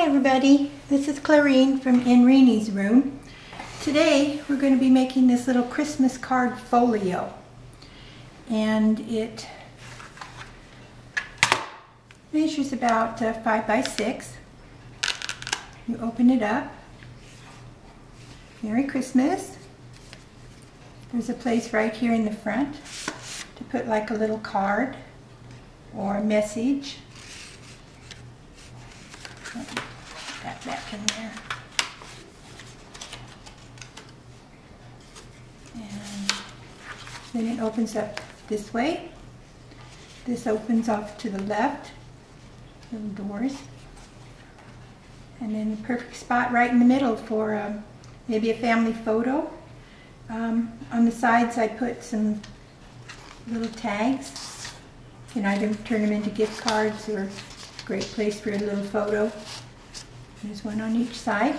Hi everybody, this is Clarine from In Reenie's Room. Today we're going to be making this little Christmas card folio, and it measures about 5 by 6. You open it up. Merry Christmas. There's a place right here in the front to put like a little card or a message. Put that back in there. And then it opens up this way. This opens off to the left, little doors. And then a perfect spot right in the middle for maybe a family photo. On the sides I put some little tags. You can either turn them into gift cards or a great place for a little photo. There's one on each side.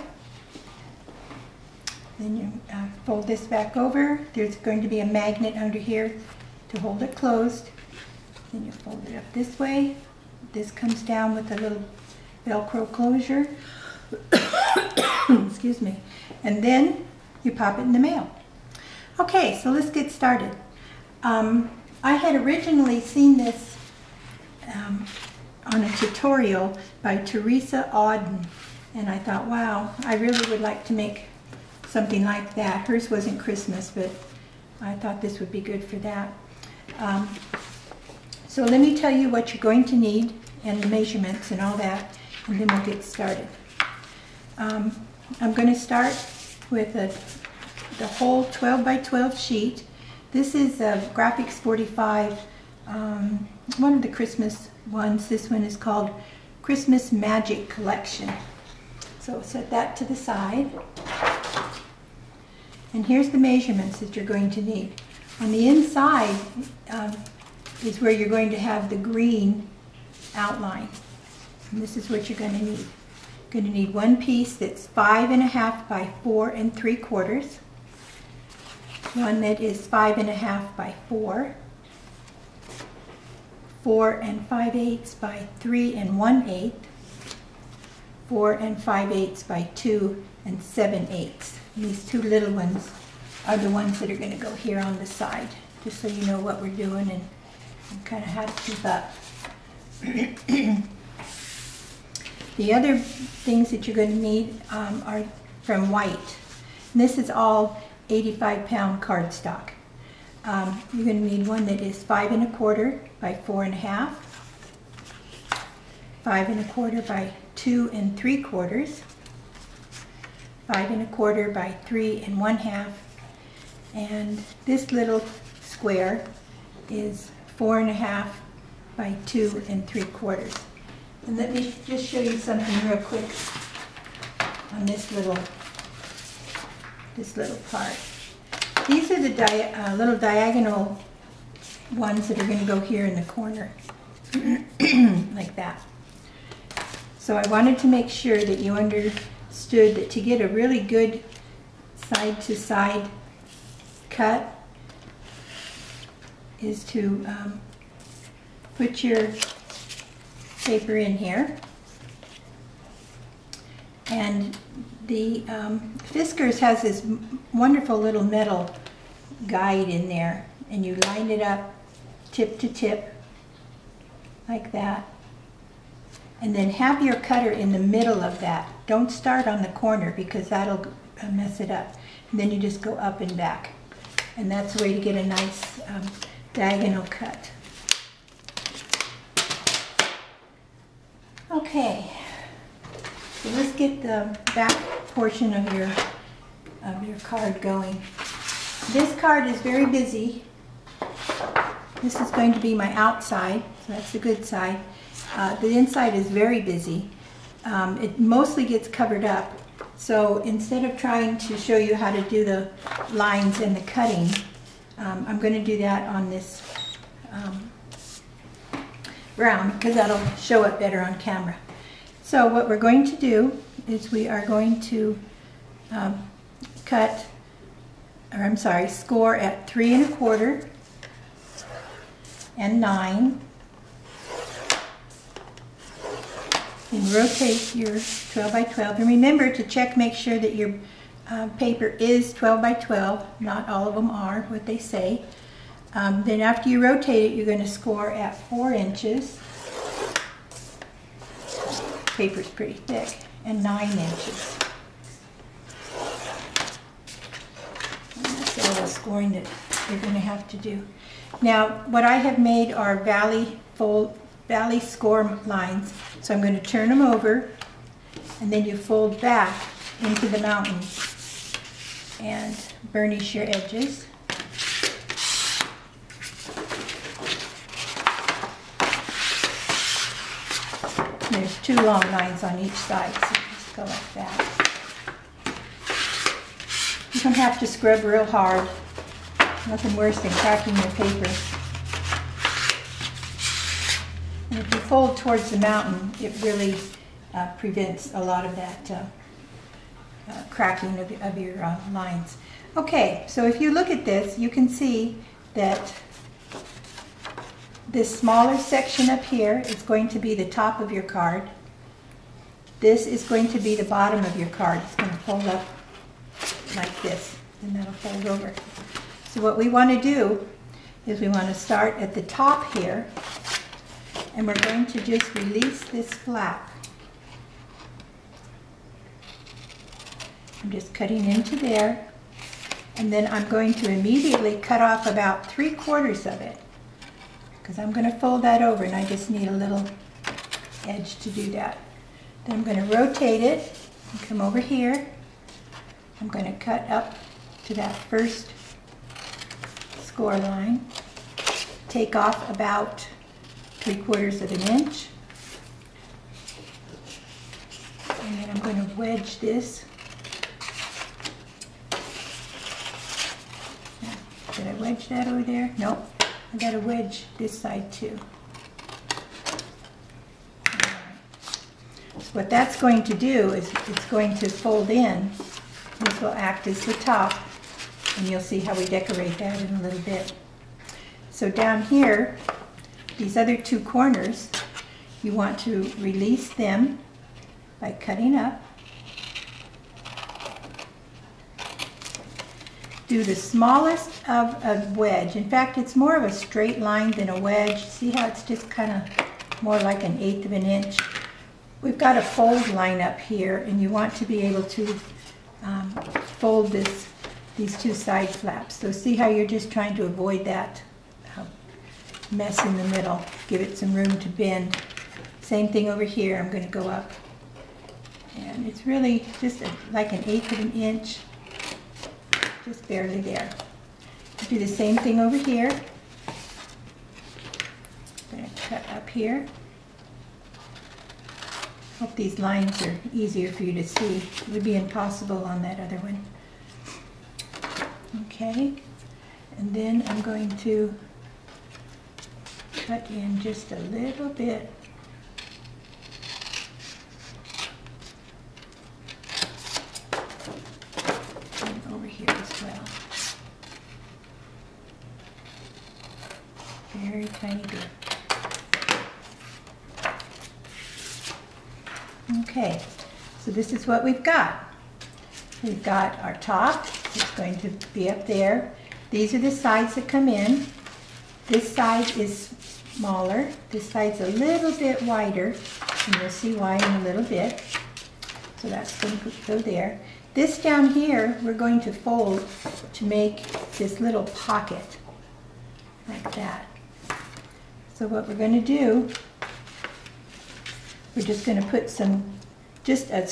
Then you fold this back over. There's going to be a magnet under here to hold it closed. Then you fold it up this way. This comes down with a little Velcro closure. Excuse me. And then you pop it in the mail. Okay, so let's get started. I had originally seen this on a tutorial by Teresa Auden, and I thought, wow, I really would like to make something like that. Hers wasn't Christmas, but I thought this would be good for that. So let me tell you what you're going to need and the measurements and all that, and then we'll get started. I'm going to start with the whole 12 by 12 sheet. This is a Graphics 45, one of the Christmas ones. This one is called Christmas Magic Collection. So set that to the side. And here's the measurements that you're going to need. On the inside is where you're going to have the green outline. And this is what you're going to need. You're going to need one piece that's 5.5 by 4 3/4. One that is 5.5 by 4. 4 5/8 by 3 1/8. 4 5/8 by 2 7/8. These two little ones are the ones that are going to go here on the side, just so you know what we're doing and kind of how to keep up. The other things that you're going to need are from white. And this is all 85-pound cardstock. You're going to need one that is 5 1/4 by 4 1/2, 5 1/4 by 2 3/4, 5 1/4 by 3 1/2, and this little square is 4 1/2 by 2 3/4. And let me just show you something real quick on this little part. These are the little diagonal ones that are going to go here in the corner, like that. So I wanted to make sure that you understood that to get a really good side-to-side cut is to put your paper in here. And the Fiskars has this wonderful little metal guide in there, and you line it up tip to tip like that, and then have your cutter in the middle of that. Don't start on the corner because that'll mess it up. And then you just go up and back, and that's the way to get a nice diagonal cut. Okay, so let's get the back portion of your card going. This card is very busy. This is going to be my outside, so that's the good side. The inside is very busy. It mostly gets covered up. So instead of trying to show you how to do the lines and the cutting, I'm going to do that on this brown because that'll show up better on camera. So what we're going to do is we are going to score at 3 1/4 and 9. Then rotate your 12 by 12. And remember to check, make sure that your paper is 12 by 12. Not all of them are what they say. Then after you rotate it, you're going to score at 4 inches. Paper's pretty thick. And 9 inches. And that's all the scoring that you're going to have to do. Now, what I have made are valley score lines. So I'm going to turn them over, and then you fold back into the mountain and burnish your edges. There's 2 long lines on each side, so just go like that. You don't have to scrub real hard. Nothing worse than cracking your paper. And if you fold towards the mountain, it really prevents a lot of that cracking of your lines. Okay, so if you look at this, you can see that this smaller section up here is going to be the top of your card. This is going to be the bottom of your card. It's going to fold up like this, and that'll fold over. So what we want to do is we want to start at the top here, and we're going to just release this flap. I'm just cutting into there, and then I'm going to immediately cut off about 3/4 of it, because I'm going to fold that over, and I just need a little edge to do that. Then I'm going to rotate it and come over here. I'm going to cut up to that first score line, take off about 3/4 of an inch, and then I'm going to wedge this. Did I wedge that over there? Nope. I got to wedge this side too. So what that's going to do is it's going to fold in. This will act as the top, and you'll see how we decorate that in a little bit. So down here, these other 2 corners, you want to release them by cutting up. Do the smallest of a wedge. In fact, it's more of a straight line than a wedge. See how it's just kind of more like 1/8 of an inch? We've got a fold line up here, and you want to be able to fold these 2 side flaps. So see how you're just trying to avoid that mess in the middle. Give it some room to bend. Same thing over here. I'm going to go up, and it's really just like 1/8 of an inch, just barely there. Do the same thing over here. I'm going to cut up here. Hope these lines are easier for you to see. It would be impossible on that other one. Okay, and then I'm going to cut in just a little bit. And over here as well. Very tiny bit. Okay, so this is what we've got. We've got our top. It's going to be up there. These are the sides that come in. This side is smaller. This side's a little bit wider, and you'll see why in a little bit. So that's going to go there. This down here, we're going to fold to make this little pocket, like that. So what we're going to do, we're just going to put just a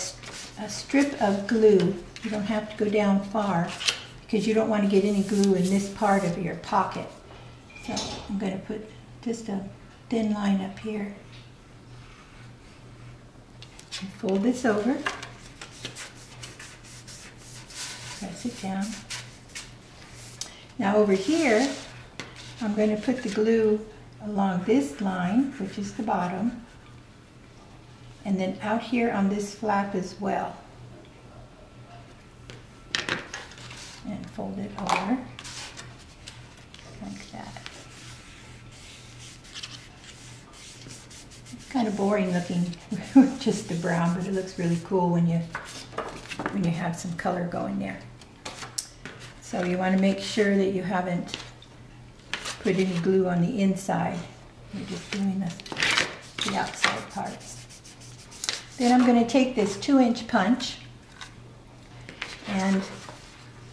strip of glue. You don't have to go down far, because you don't want to get any glue in this part of your pocket. So I'm going to put just a thin line up here. And fold this over. Press it down. Now over here, I'm going to put the glue along this line, which is the bottom, and then out here on this flap as well. And fold it over like that. It's kind of boring looking with just the brown, but it looks really cool when you have some color going there. So you want to make sure that you haven't put any glue on the inside. You're just doing the outside parts. Then I'm going to take this 2-inch punch and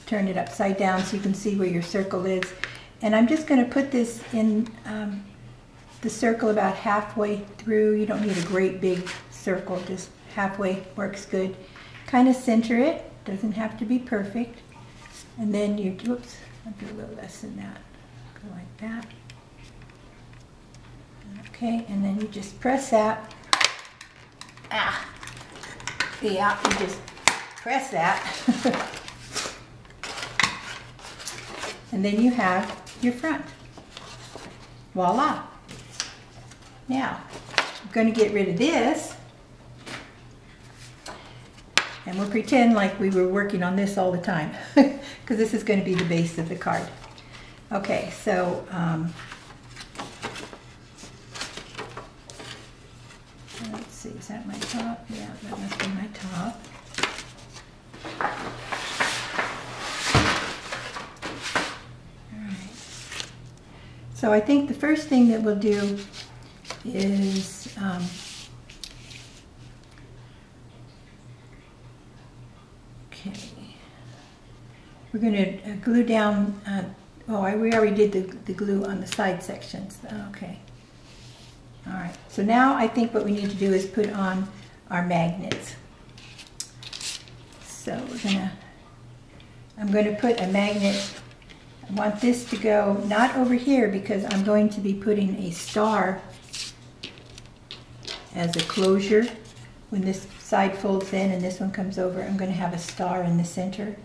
turn it upside down so you can see where your circle is. And I'm just going to put this in the circle about halfway through. You don't need a great big circle, just halfway works good. Kind of center it, doesn't have to be perfect. And then you, whoops, I'll do a little less than that. Go like that. Okay, and then you just press that. Yeah, you just press that. And then you have your front. Voila. Now, I'm going to get rid of this. And we'll pretend like we were working on this all the time, because this is going to be the base of the card. Okay, so let's see, is that my top? Yeah, that must be my top. All right. So I think the first thing that we'll do is okay. We're going to glue down. We already did the glue on the side sections. Okay. All right. So now I think what we need to do is put on our magnets. So I'm going to put a magnet. I want this to go not over here because I'm going to be putting a star as a closure. When this side folds in and this one comes over, I'm going to have a star in the center.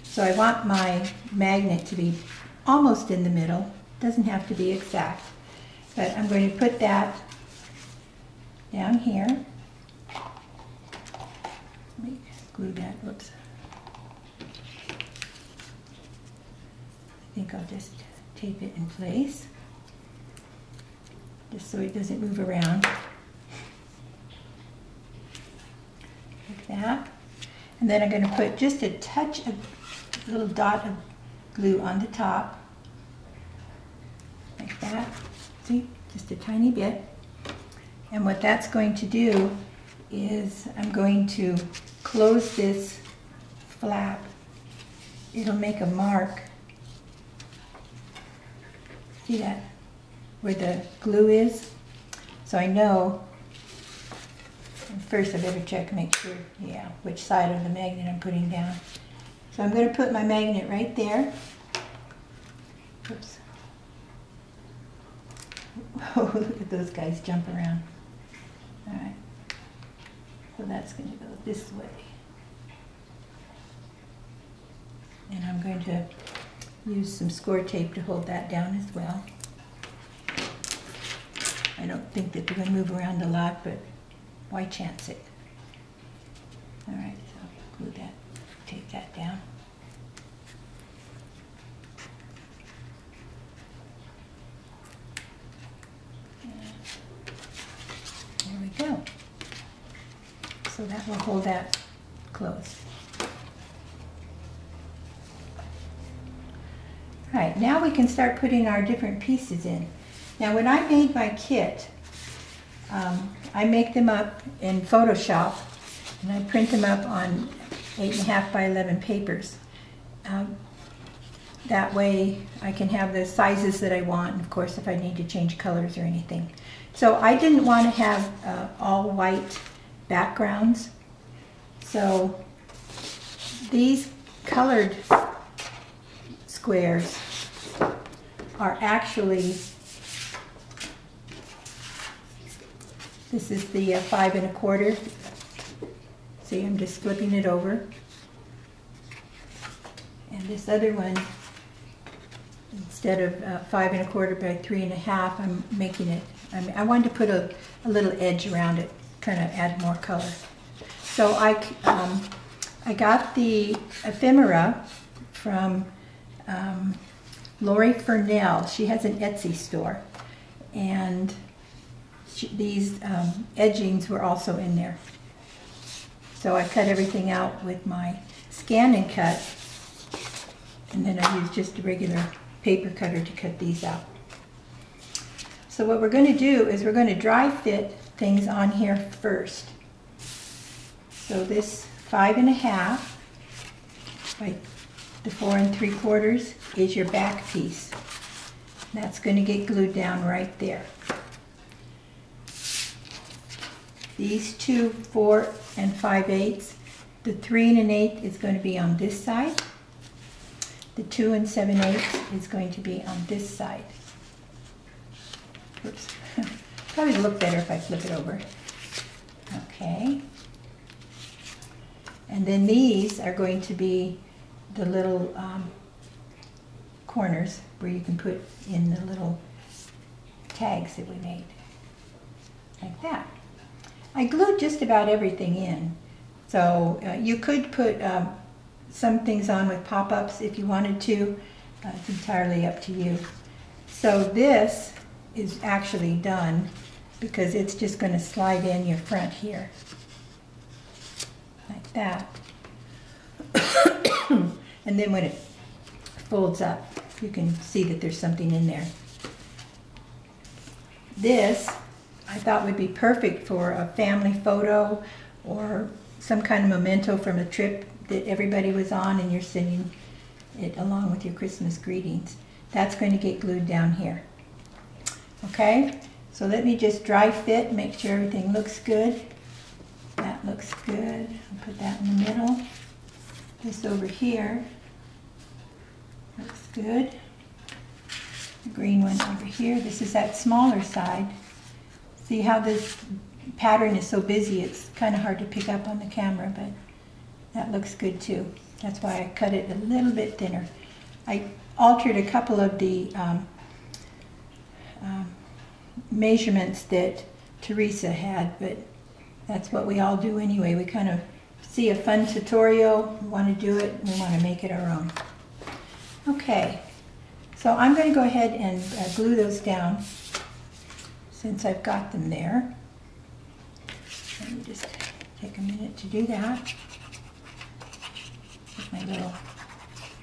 So I want my magnet to be almost in the middle. Doesn't have to be exact. But I'm going to put that down here. Let me glue that. Whoops. I think I'll just tape it in place, just so it doesn't move around. Like that. And then I'm going to put just a touch of a little dot of glue on the top. Like that. See? Just a tiny bit. And what that's going to do is I'm going to close this flap. It'll make a mark. See that? Where the glue is? So I know. First I better check and make sure, yeah, which side of the magnet I'm putting down. So I'm going to put my magnet right there. Oops. Oh, look at those guys jump around. All right. So that's going to go this way. And I'm going to use some score tape to hold that down as well. I don't think that they're going to move around a lot, but why chance it? All right, so glue that, tape that down. There we go. So that will hold that closed. All right, now we can start putting our different pieces in. Now when I made my kit, I make them up in Photoshop and I print them up on 8.5 by 11 papers. That way I can have the sizes that I want, and of course if I need to change colors or anything. So I didn't want to have all white backgrounds. So these colored squares are actually, this is the 5 1/4. See, I'm just flipping it over. And this other one, instead of 5 1/4 by 3 1/2, I'm making it, I wanted to put a little edge around it, kind of add more color. So I got the ephemera from Lori Furnell. She has an Etsy store, and edgings were also in there. So I cut everything out with my Scan and Cut, and then I used just a regular paper cutter to cut these out. So what we're going to do is we're going to dry fit things on here first. So this 5.5 by the 4 3/4 is your back piece. That's going to get glued down right there. These two 4 5/8, the 3 1/8 is going to be on this side. The 2 7/8 is going to be on this side. Oops. Probably look better if I flip it over. Okay. And then these are going to be the little corners where you can put in the little tags that we made. Like that. I glued just about everything in. So you could put some things on with pop-ups if you wanted to. It's entirely up to you. So this is actually done because it's just going to slide in your front here. Like that. And then when it folds up, you can see that there's something in there. This I thought would be perfect for a family photo or some kind of memento from a trip that everybody was on and you're sending it along with your Christmas greetings. That's going to get glued down here. Okay, so let me just dry fit, make sure everything looks good. That looks good. I'll put that in the middle. This over here looks good. The green one over here. This is that smaller side. See how this pattern is so busy, it's kind of hard to pick up on the camera, but that looks good too. That's why I cut it a little bit thinner. I altered a couple of the measurements that Teresa had, but that's what we all do anyway. We kind of see a fun tutorial, we want to do it, we want to make it our own. Okay, so I'm going to go ahead and glue those down since I've got them there. Let me just take a minute to do that with my little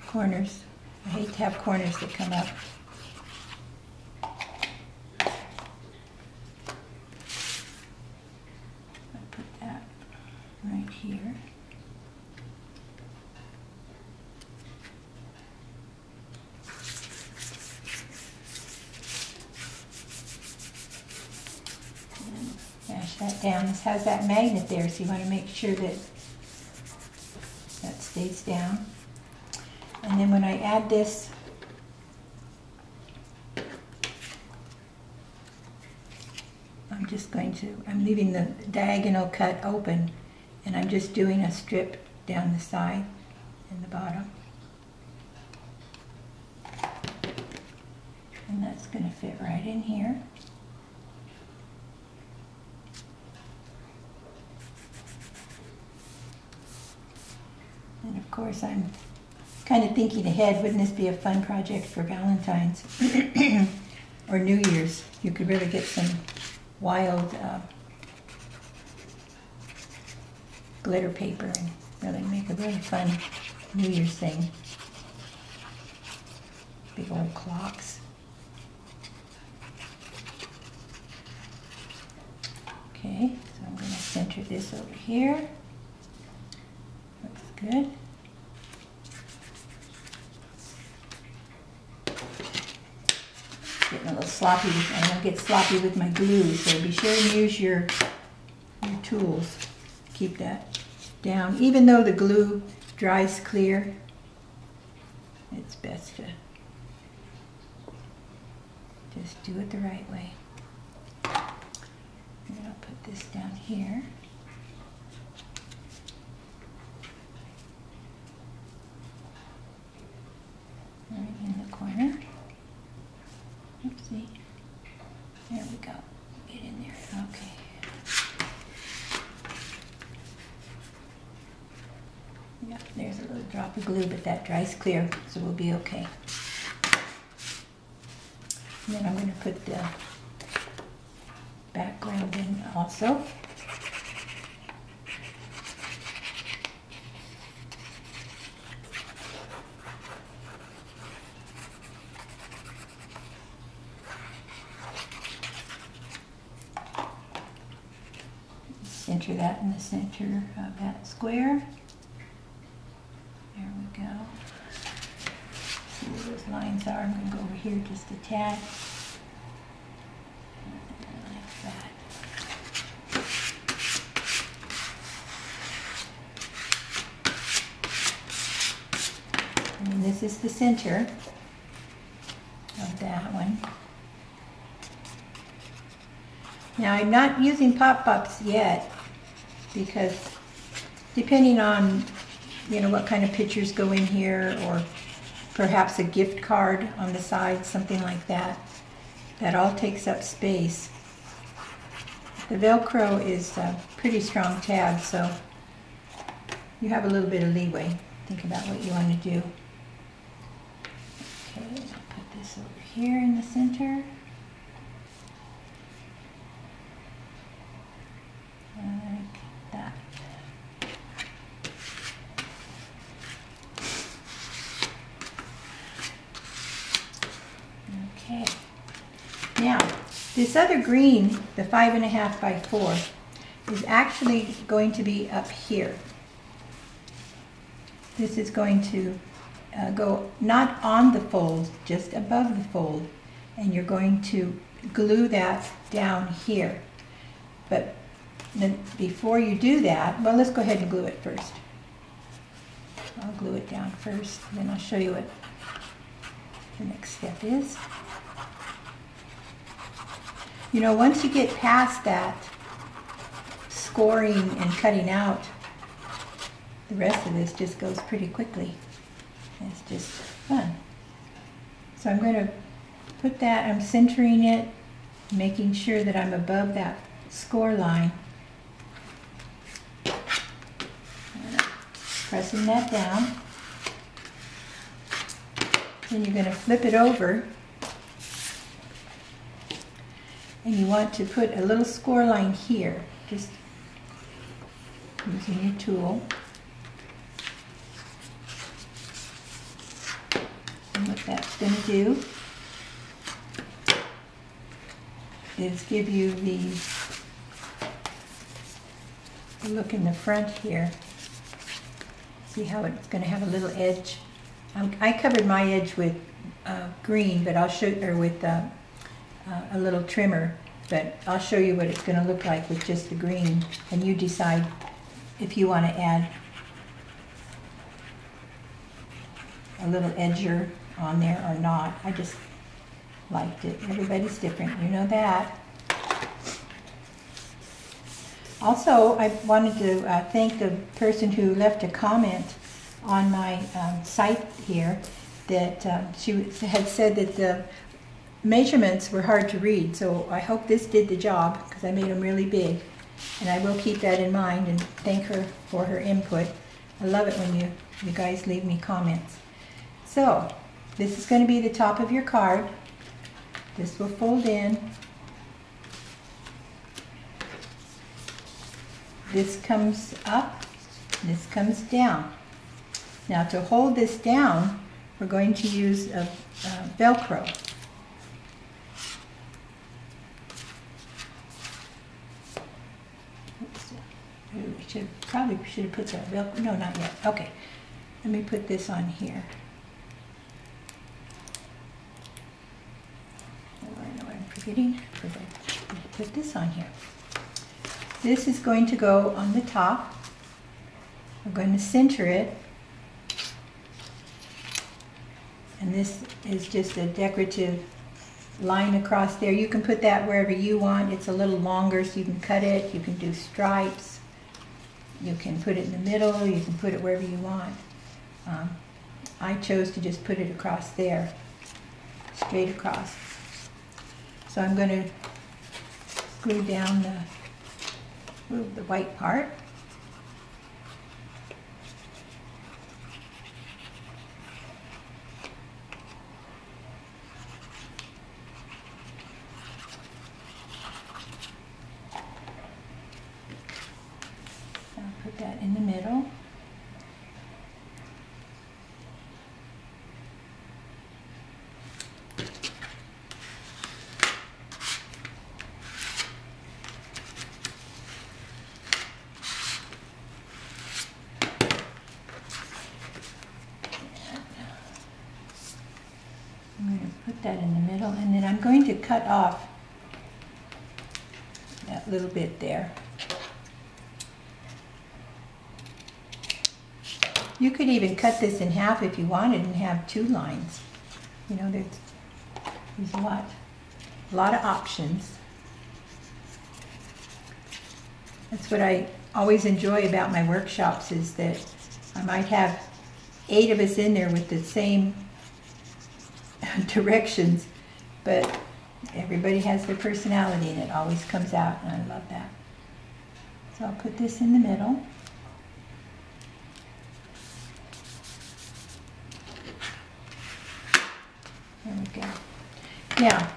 corners. I hate to have corners that come up. I put that right here. Mash that down. This has that magnet there, so you want to make sure that that stays down. And then when I add this, I'm leaving the diagonal cut open, and I'm just doing a strip down the side and the bottom. And that's going to fit right in here. And of course, I'm kind of thinking ahead. Wouldn't this be a fun project for Valentine's or New Year's? You could really get some wild glitter paper and really make a really fun New Year's thing. Big old clocks. Okay, so I'm going to center this over here. Looks good. Getting a little sloppy. I don't get sloppy with my glue, so be sure and use your tools to keep that down. Even though the glue dries clear, it's best to just do it the right way. And I'll put this down here. Right in the corner. Oopsie. There we go. Get in there. Okay. Yeah, there's a little drop of glue, but that dries clear, so we'll be okay. And then I'm going to put the back ground in also. Center that in the center of that square. There we go. See where those lines are. I'm going to go over here just a tad. Like that. And this is the center of that one. Now I'm not using pop-ups yet because depending on, you know, what kind of pictures go in here, or perhaps a gift card on the side, something like that, that all takes up space. The Velcro is a pretty strong tab, so you have a little bit of leeway. Think about what you want to do. Okay, I'll put this over here in the center. Like that. Okay. Now, this other green, the 5.5 by 4, is actually going to be up here. This is going to go not on the fold, just above the fold, and you're going to glue that down here. But then before you do that, well, let's go ahead and glue it first. I'll glue it down first, then I'll show you what the next step is. You know, once you get past that scoring and cutting out, the rest of this just goes pretty quickly. It's just fun. So I'm going to put that, I'm centering it, making sure that I'm above that score line. Pressing that down. Then you're going to flip it over. And you want to put a little score line here, just using your tool. And what that's going to do is give you the look in the front here. See how it's going to have a little edge. I covered my edge with green, but I'll show you, or with a little trimmer, but I'll show you what it's going to look like with just the green, and you decide if you want to add a little edger on there or not. I just liked it. Everybody's different, you know that. Also, I wanted to thank the person who left a comment on my site here, that she had said that the measurements were hard to read, so I hope this did the job, because I made them really big, and I will keep that in mind and thank her for her input. I love it when you guys leave me comments. So this is going to be the top of your card. This will fold in. This comes up, this comes down. Now to hold this down, we're going to use a Velcro. Probably should have put that Velcro, no, not yet. Okay, let me put this on here. Oh, I know what I'm forgetting. Put this on here. This is going to go on the top. We're going to center it. And this is just a decorative line across there. You can put that wherever you want. It's a little longer, so you can cut it. You can do stripes. You can put it in the middle. You can put it wherever you want. I chose to just put it across there, straight across. So I'm going to glue down the white part. put that in the middle. I'm going to put that in the middle, and then I'm going to cut off that little bit there. You could even cut this in half if you wanted and have 2 lines. You know, there's a lot of options. That's what I always enjoy about my workshops, is that I might have 8 of us in there with the same directions, but everybody has their personality and it always comes out, and I love that. So I'll put this in the middle. There we go. Now,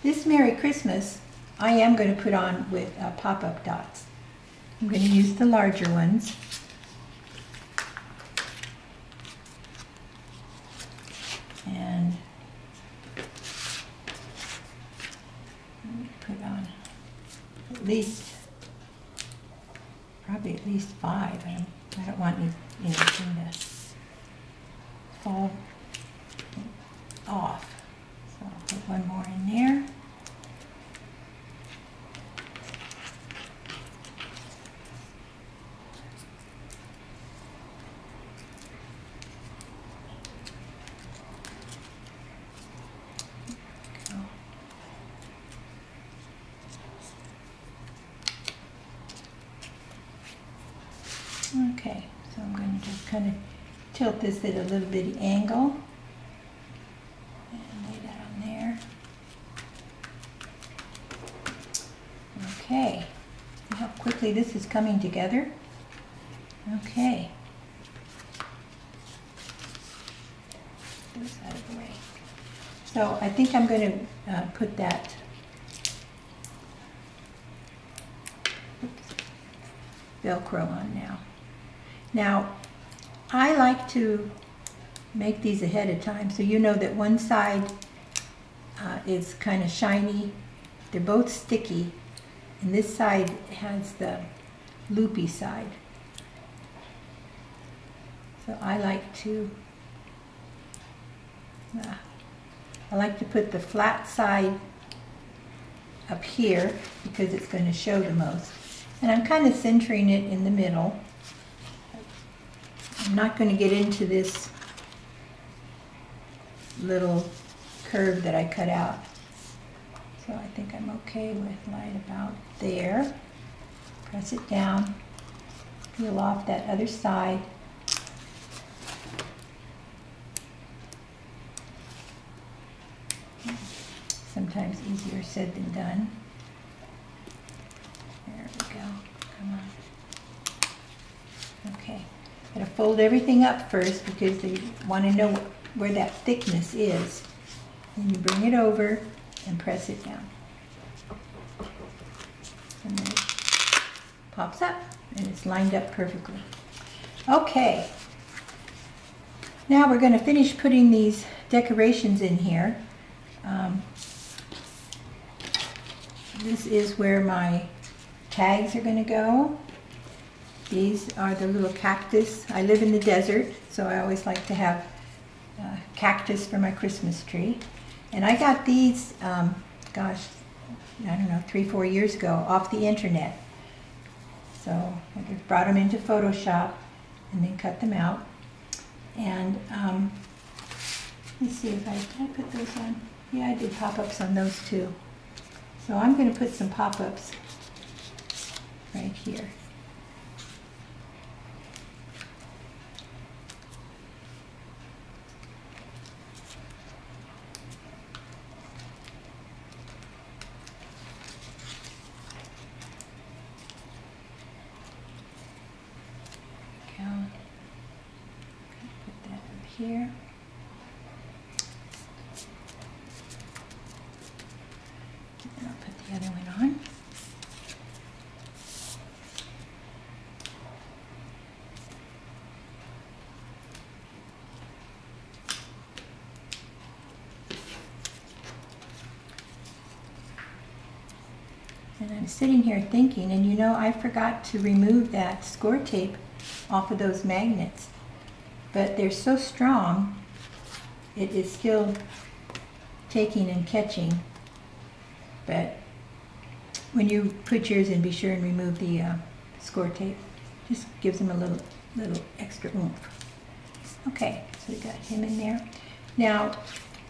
this Merry Christmas I am going to put on with pop-up dots. I'm going to use the larger ones. And put on probably at least 5. I don't want anything to fall off. So I'll put one more in there. Okay, so I'm going to just kind of tilt this at a little bitty angle and lay that on there. Okay, see how quickly this is coming together? Okay. Put this out of the way. So I think I'm going to put that Velcro on now. Now, I like to make these ahead of time so you know that one side is kind of shiny. They're both sticky, and this side has the loopy side. So I like to put the flat side up here because it's going to show the most. And I'm kind of centering it in the middle. I'm not going to get into this little curve that I cut out. So I think I'm okay with right about there. Press it down, peel off that other side. Sometimes easier said than done. There we go. Come on. Okay. Gotta fold everything up first because you want to know where that thickness is. Then you bring it over and press it down. And then it pops up and it's lined up perfectly. Okay. Now we're going to finish putting these decorations in here. This is where my tags are going to go. These are the little cactus. I live in the desert, so I always like to have cactus for my Christmas tree. And I got these, gosh, I don't know, 3-4 years ago off the internet. So I just brought them into Photoshop and then cut them out. And let's see if did I put those on? Yeah, I did pop-ups on those too. So I'm going to put some pop-ups right here. Go. Put that up here. And I'll put the other one on. And I'm sitting here thinking, and you know, I forgot to remove that score tape off of those magnets. But they're so strong, it is still taking and catching. But when you put yours in, be sure and remove the score tape. Just gives them a little extra oomph. Okay, so we got him in there. Now,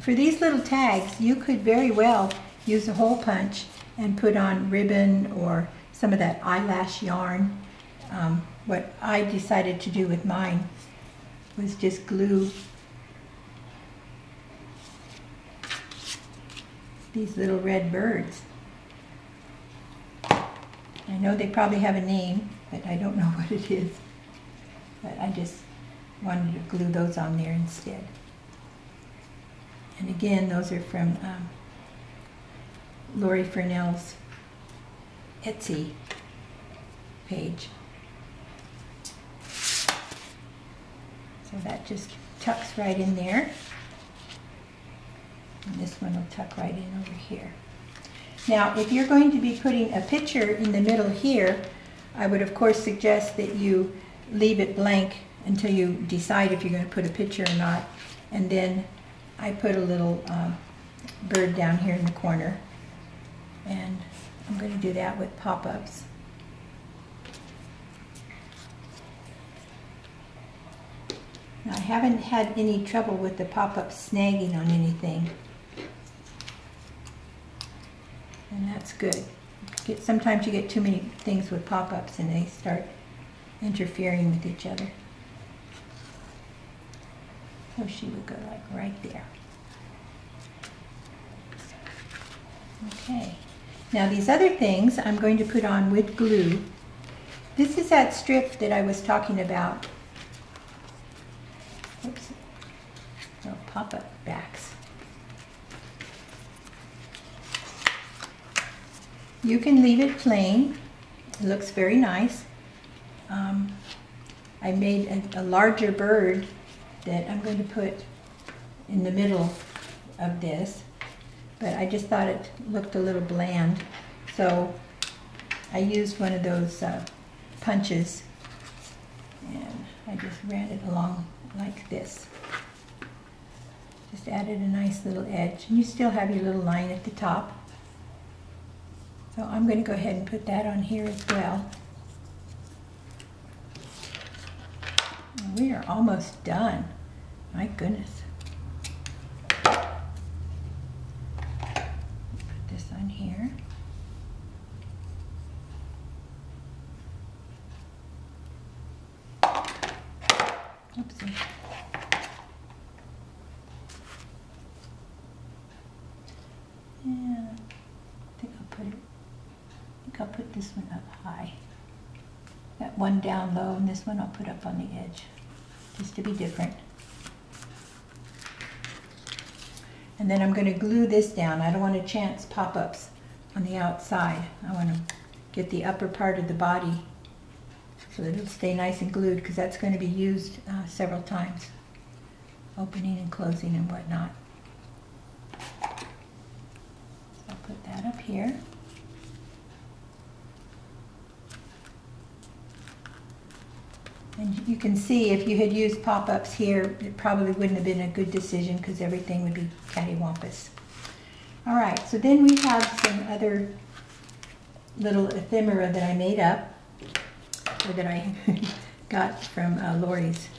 for these little tags, you could very well use a hole punch and put on ribbon or some of that eyelash yarn. What I decided to do with mine was just glue these little red birds. I know they probably have a name, but I don't know what it is. But I just wanted to glue those on there instead. And again, those are from Lori Furnell's Etsy page. So that just tucks right in there. And this one will tuck right in over here. Now, if you're going to be putting a picture in the middle here, I would of course suggest that you leave it blank until you decide if you're going to put a picture or not. And then I put a little bird down here in the corner. And I'm going to do that with pop-ups. Now, I haven't had any trouble with the pop-ups snagging on anything. And that's good. Sometimes you get too many things with pop-ups and they start interfering with each other. So she would go like right there. Okay. Now these other things I'm going to put on with glue. This is that strip that I was talking about. Oops. No, pop-up backs. You can leave it plain. It looks very nice. I made a larger bird that I'm going to put in the middle of this, but I just thought it looked a little bland. So I used one of those punches and I just ran it along like this. Just added a nice little edge. And you still have your little line at the top. So I'm going to go ahead and put that on here as well. And we are almost done. My goodness. Put this on here. Oopsie. Yeah, I'll put this one up high. That one down low, and this one I'll put up on the edge, just to be different. And then I'm going to glue this down. I don't want to chance pop-ups on the outside. I want to get the upper part of the body so that it'll stay nice and glued, because that's going to be used several times, opening and closing and whatnot. So I'll put that up here. And you can see if you had used pop-ups here, it probably wouldn't have been a good decision because everything would be cattywampus. All right, so then we have some other little ephemera that I made up, or that I got from Lori's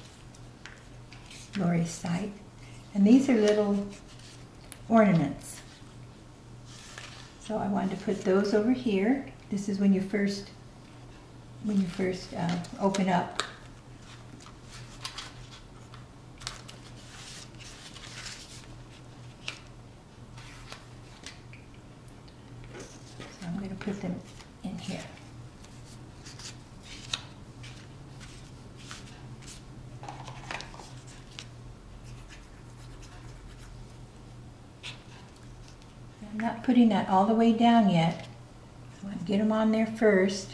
site. And these are little ornaments. So I wanted to put those over here. This is when you first open up. So I'm going to put them in here. I'm not putting that all the way down yet. I want to get them on there first.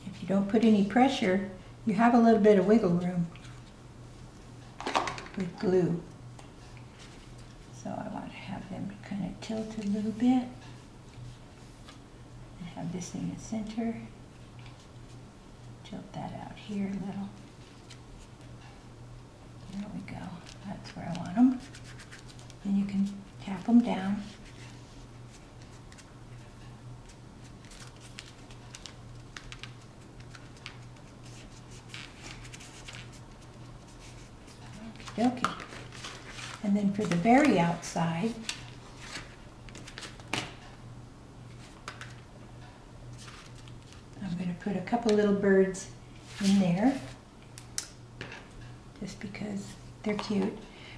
If you don't put any pressure, you have a little bit of wiggle room with glue. So I want to have them kind of tilt a little bit. have this thing in the center. Tilt that out here a little. There we go. That's where I want them. Then you can tap them down. Okay. And then for the very outside, I'm going to put a couple little birds in there, just because they're cute.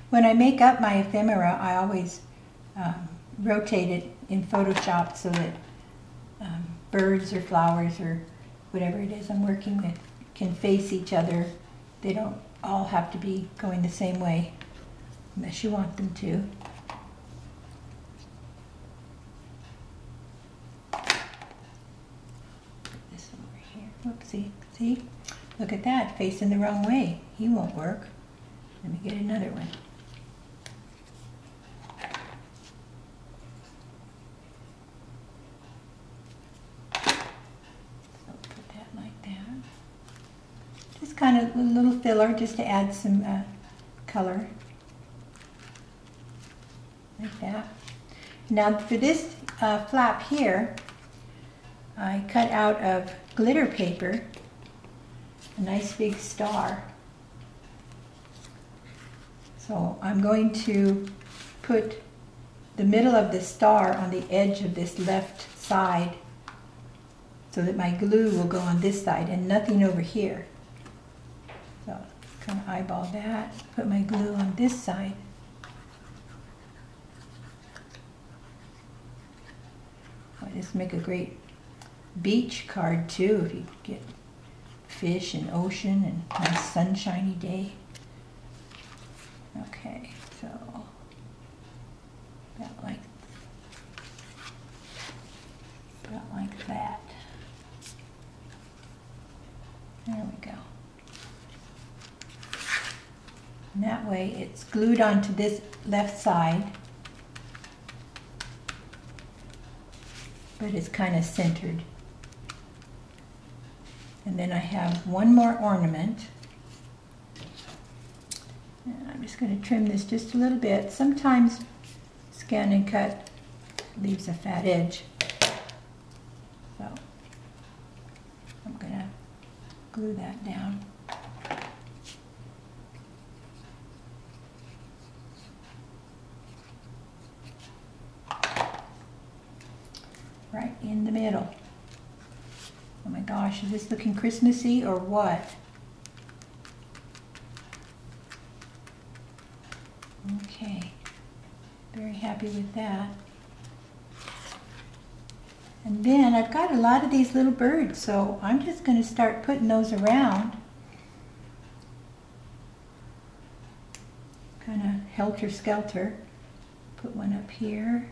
When I make up my ephemera, I always rotate it in Photoshop so that birds or flowers or whatever it is I'm working with can face each other. They don't all have to be going the same way unless you want them to. Put this over here. Whoopsie. See? Look at that, facing the wrong way. He won't work. Let me get another one. So put that like that. Just kind of a little filler just to add some color. Like that. Now for this flap here, I cut out of glitter paper a nice big star. So I'm going to put the middle of the star on the edge of this left side so that my glue will go on this side and nothing over here. So kind of eyeball that, put my glue on this side. Well, this would make a great beach card too if you get fish and ocean and nice sunshiny day. Okay, so about like that. There we go. And that way it's glued onto this left side, but it's kind of centered. And then I have one more ornament. And I'm just going to trim this just a little bit. Sometimes scan and cut leaves a fat edge. So I'm going to glue that down. Right in the middle. Oh my gosh, is this looking Christmassy or what? Okay, very happy with that. And then I've got a lot of these little birds, so I'm just going to start putting those around. Kind of helter-skelter. Put one up here.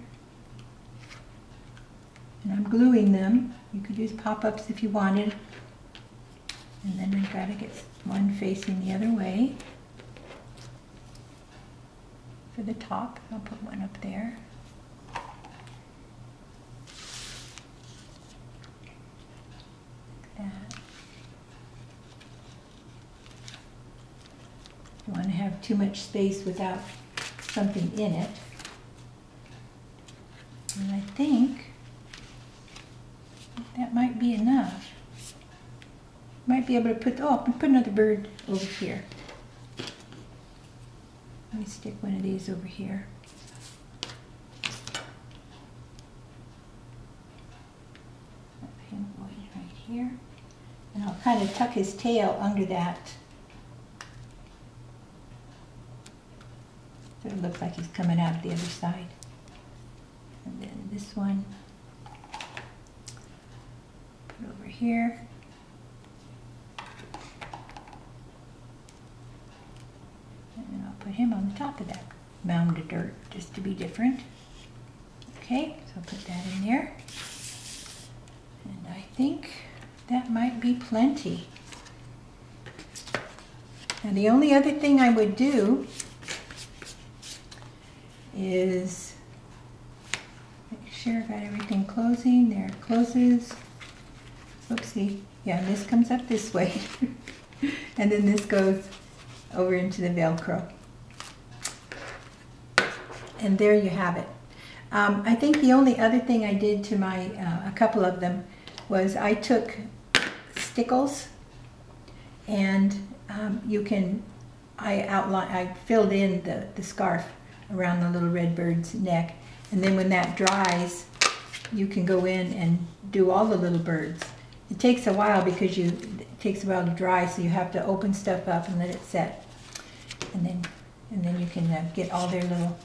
And I'm gluing them. You could use pop-ups if you wanted. And then I've got to get one facing the other way. For the top, I'll put one up there. Like that. You want to have too much space without something in it. And I think that might be enough. Might be able to put, oh, put another bird over here. Let me stick one of these over here. Have him right here. And I'll kind of tuck his tail under that. So it looks like he's coming out of the other side. And then this one, put over here. And then I'll put him on the top of that mound of dirt, just to be different. Okay, so I'll put that in there. And I think that might be plenty. And the only other thing I would do is make sure I got everything closing. There it closes. Oopsie. Yeah, and this comes up this way. And then this goes over into the Velcro. And there you have it. I think the only other thing I did to my, a couple of them, was I took stickles and I filled in the scarf around the little red bird's neck, and then when that dries you can go in and do all the little birds. It takes a while because it takes a while to dry, so you have to open stuff up and let it set, and then you can get all their little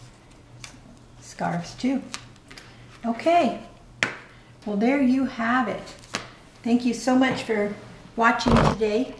scarves too. Okay, well there you have it. Thank you so much for watching today.